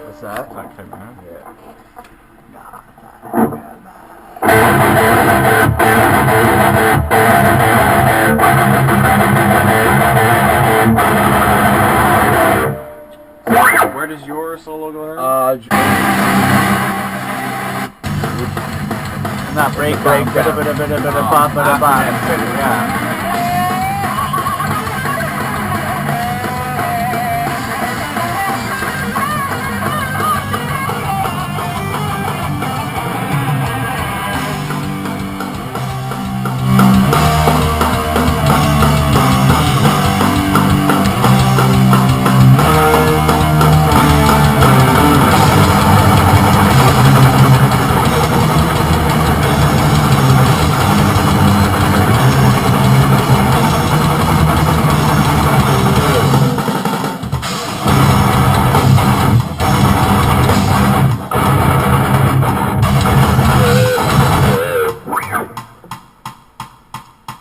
What's that? Where does your solo go? Not break, yeah.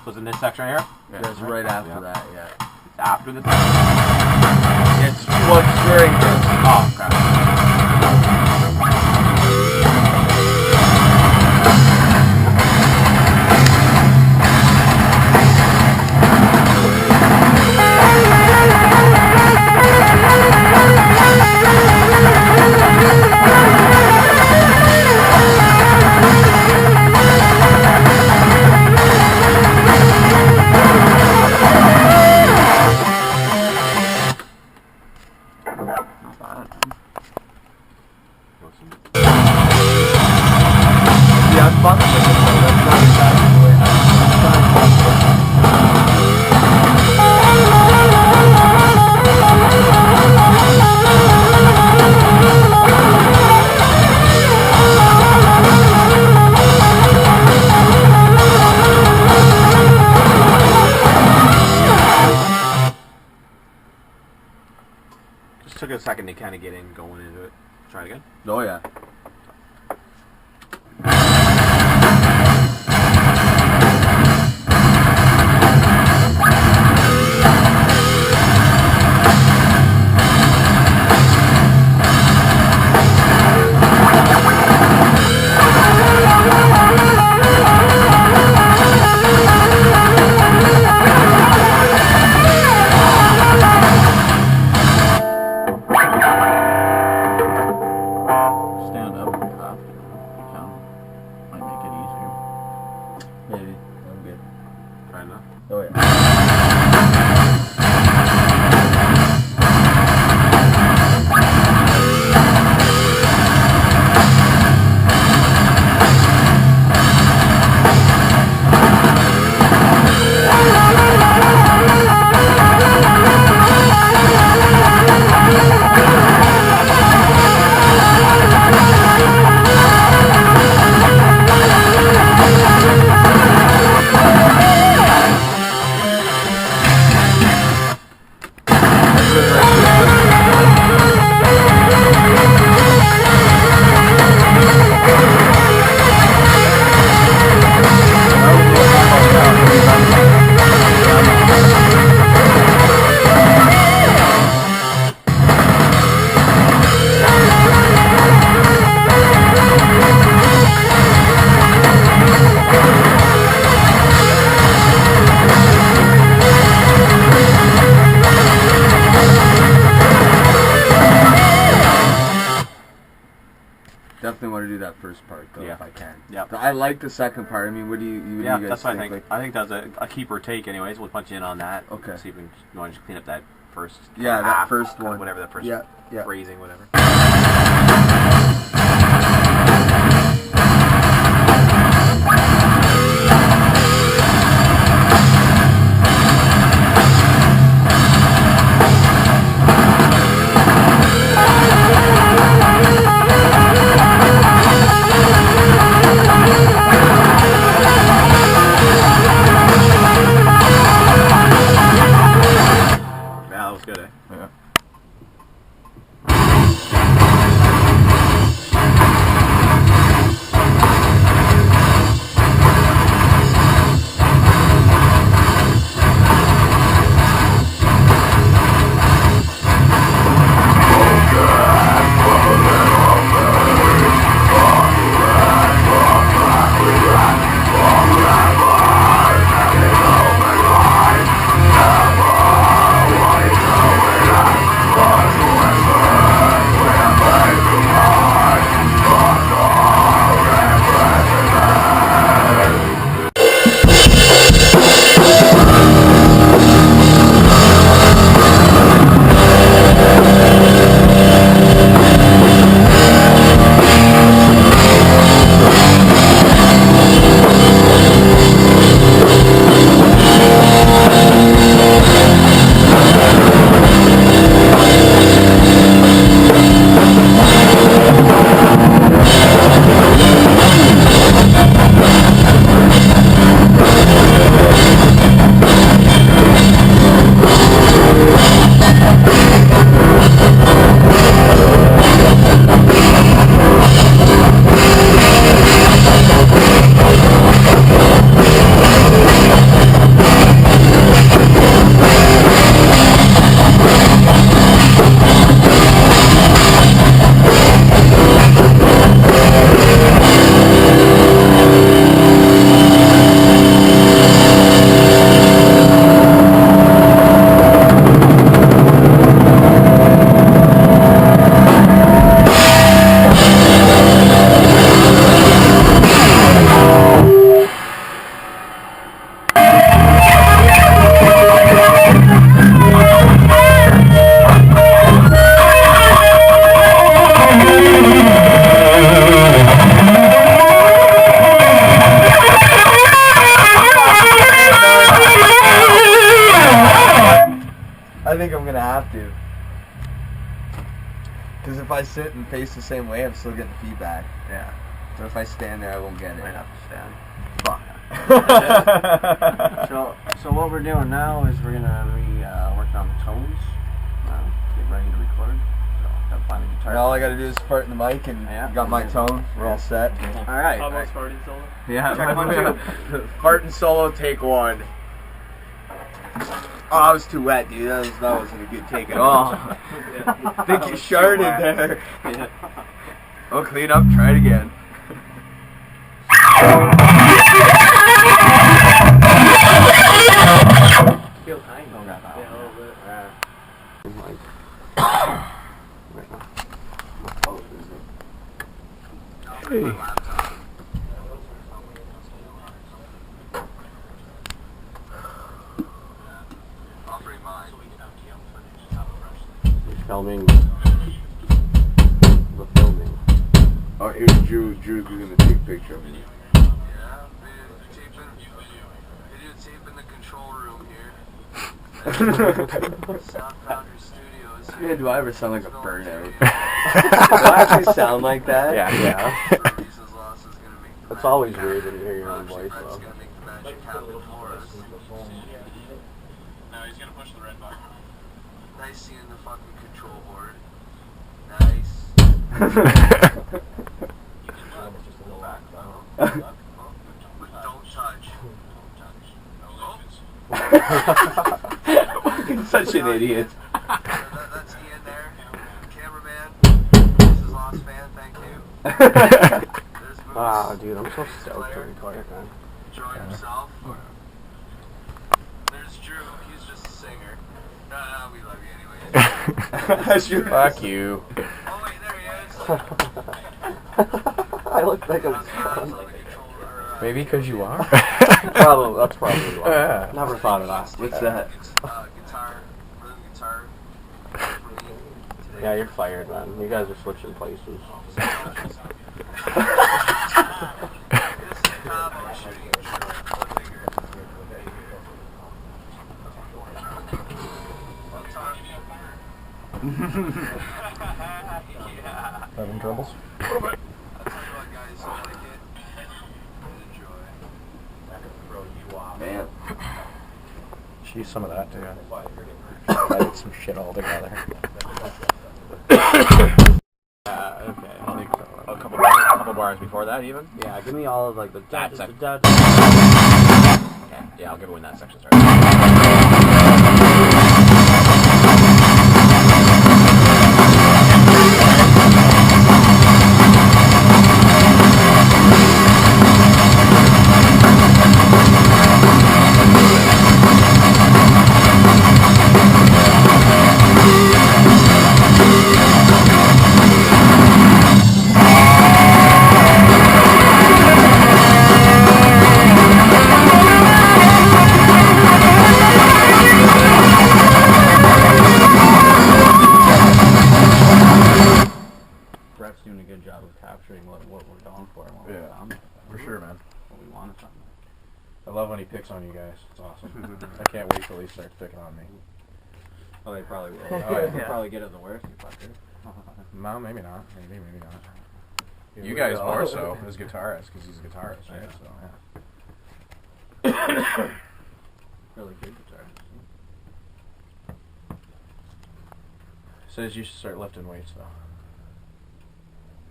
Was in this section right here? Yeah, that's right after that, yeah. It's after the It's what's during this. Oh, okay. Just took a second to kind of get in going into it. Try again. Oh yeah. Oh yeah. Definitely want to do that first part though, if I can. Yeah. I like the second part. I mean, what do you guys that's what think? I think. Like, I think that's a keeper take, anyways. We'll punch in on that. Okay. See if we can, you want to just clean up that first. Yeah, that first one. Whatever that first. Yeah. Phrasing, whatever. That was good, eh? Yeah. I think I'm gonna have to. Because if I sit and face the same way, I'm still getting feedback. Yeah. So if I stand there, I won't get it. Might have to stand. Fuck. So what we're doing now is we're gonna be working on the tones. Get ready to record. So gotta find a guitar. And all I gotta do is fart in the mic, and got my tone. We're all set. All right. Almost farting solo. Yeah. Check 1, 2. Fart and solo, take 1. Oh, I was too wet, dude. That wasn't a good take at all. I think you sharded there. Yeah. Oh, clean up. Try it again. Feel tiny. Oh, got that. Yeah, a little bit. Filming the filming. Oh, here's Drew. Drew's gonna take a picture of me. Yeah, videotape in the control room here. Foundry Studios. Yeah, do I ever sound like a burnout? Do I actually sound like that? Yeah. Reese's loss is gonna make the It's always weird when you hear your own voice, That's though. gonna make the magic happen for us. Now he's gonna push the red button. Nice seeing the fucking control board. Nice. But don't touch. Such an idiot. That's Ian there. Cameraman. Reese's lost fan, thank you. There's Moose. Wow, dude, I'm so stoked to record it, man. Enjoying himself. There's Drew. He's just a singer. We love you anyways. Fuck you. Oh wait, there he is. I look like I'm Maybe because you are. probably. That's probably why. Yeah. Never thought of that. What's that? Guitar, rhythm guitar. For me today. Yeah, you're fired, man. You guys are switching places. This is combo shooting. Having troubles? I'll tell you what, guys, you like it. Enjoy. Man. She's some of that too. Edit some shit all together. Okay. I'll need a couple bars before that, even. Yeah, give me all of like the That section. da. Okay. Yeah, I'll give it when that section starts. Brett's doing a good job of capturing what we're going for. And what we're down with. For sure, man. What we want something. I love when he picks on you guys. It's awesome. I can't wait till he starts picking on me. Oh, they probably will. Oh, yeah. They'll probably get it the worst, you fucker. No, maybe not. Maybe not. Here You we guys go. more so as guitarists, because he's a guitarist, right? Yeah. So, Really good guitar. Says you should start lifting weights though.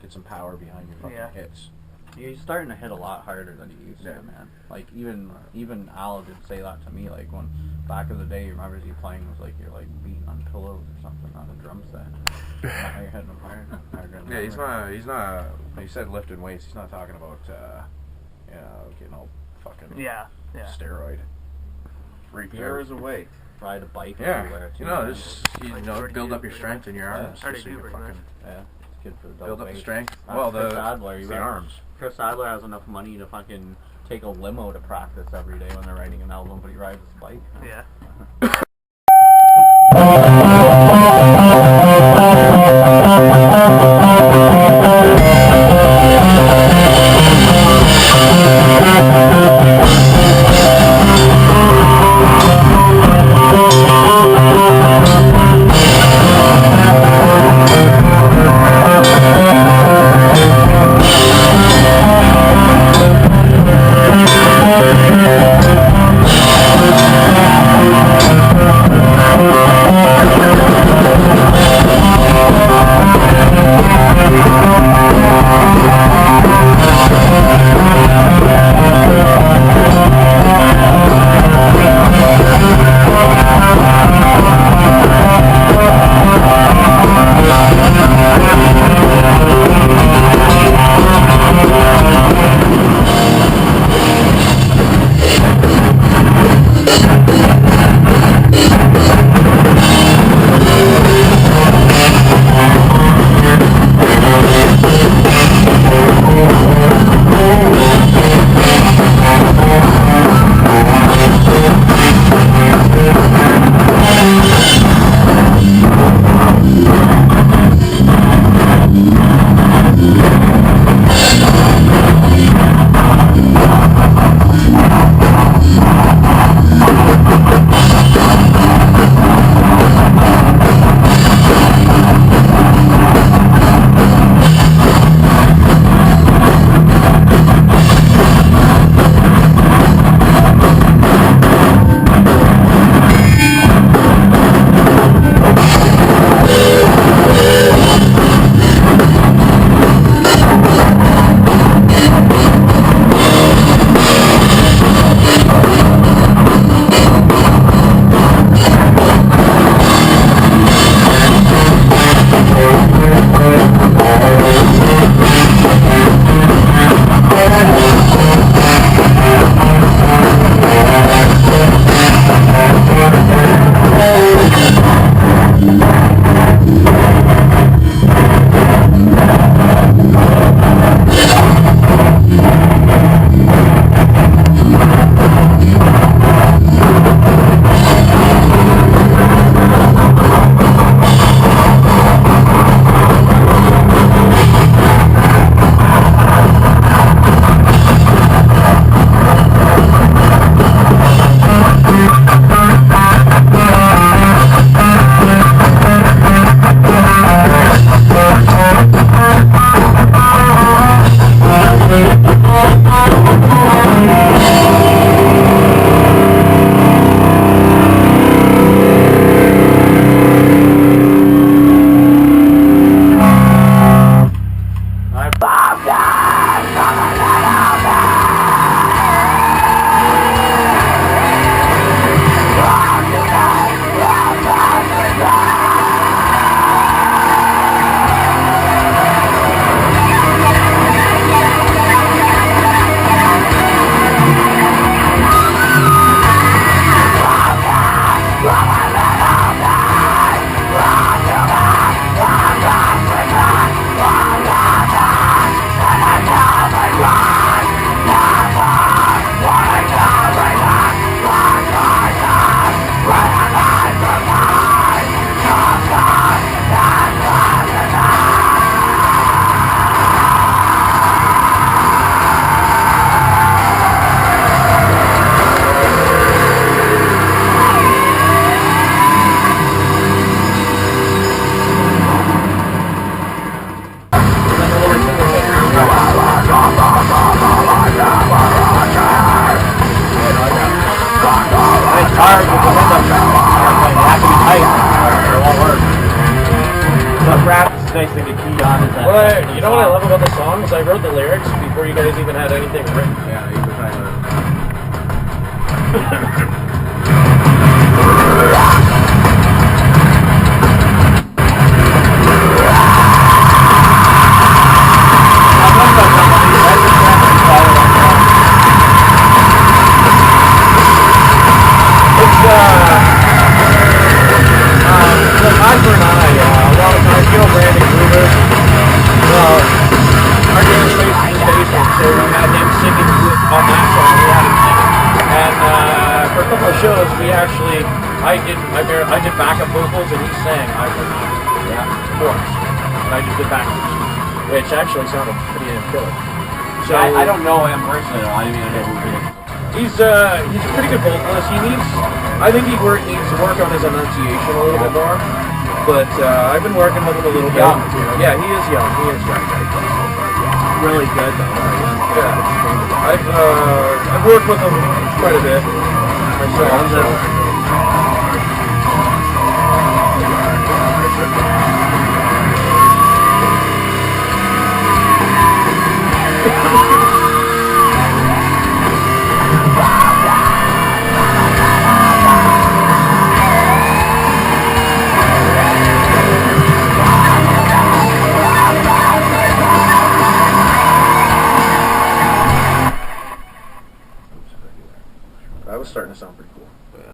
Get some power behind your fucking Yeah. hits. He's starting to hit a lot harder than he used to, Yeah. man. Like even Al did say that to me. Like when back in the day, you remember you playing was like you're like beating on pillows or something on a drum set. Now you're hitting them harder than Yeah, he's ever. not. When he said lifting weights, he's not talking about getting all fucking Yeah. steroid. There is a way. Ride a bike Yeah, everywhere. Too. just build up your strength in your arms, Already just so you do can pretty fucking Yeah, it's good for the build up the weight. strength. That's Well, Chris the Adler, the arms. Chris Adler has enough money to fucking take a limo to practice every day when they're writing an album, but he rides his bike. Yeah. thing to key on is that. Well, you know what I love about the song is I wrote the lyrics before you guys even had anything written. Yeah, you were trying to. I did backup vocals and he sang. I was chorus. And I just did backups, which actually sounded pretty damn killer. So I don't know him personally. I mean, I know who he is. He's a pretty good vocalist. I think he needs to work on his enunciation a little bit more. But I've been working with him a little bit. Young, too. Yeah, he is young. He is young. Really good though. Yeah. I've worked with him quite a bit myself.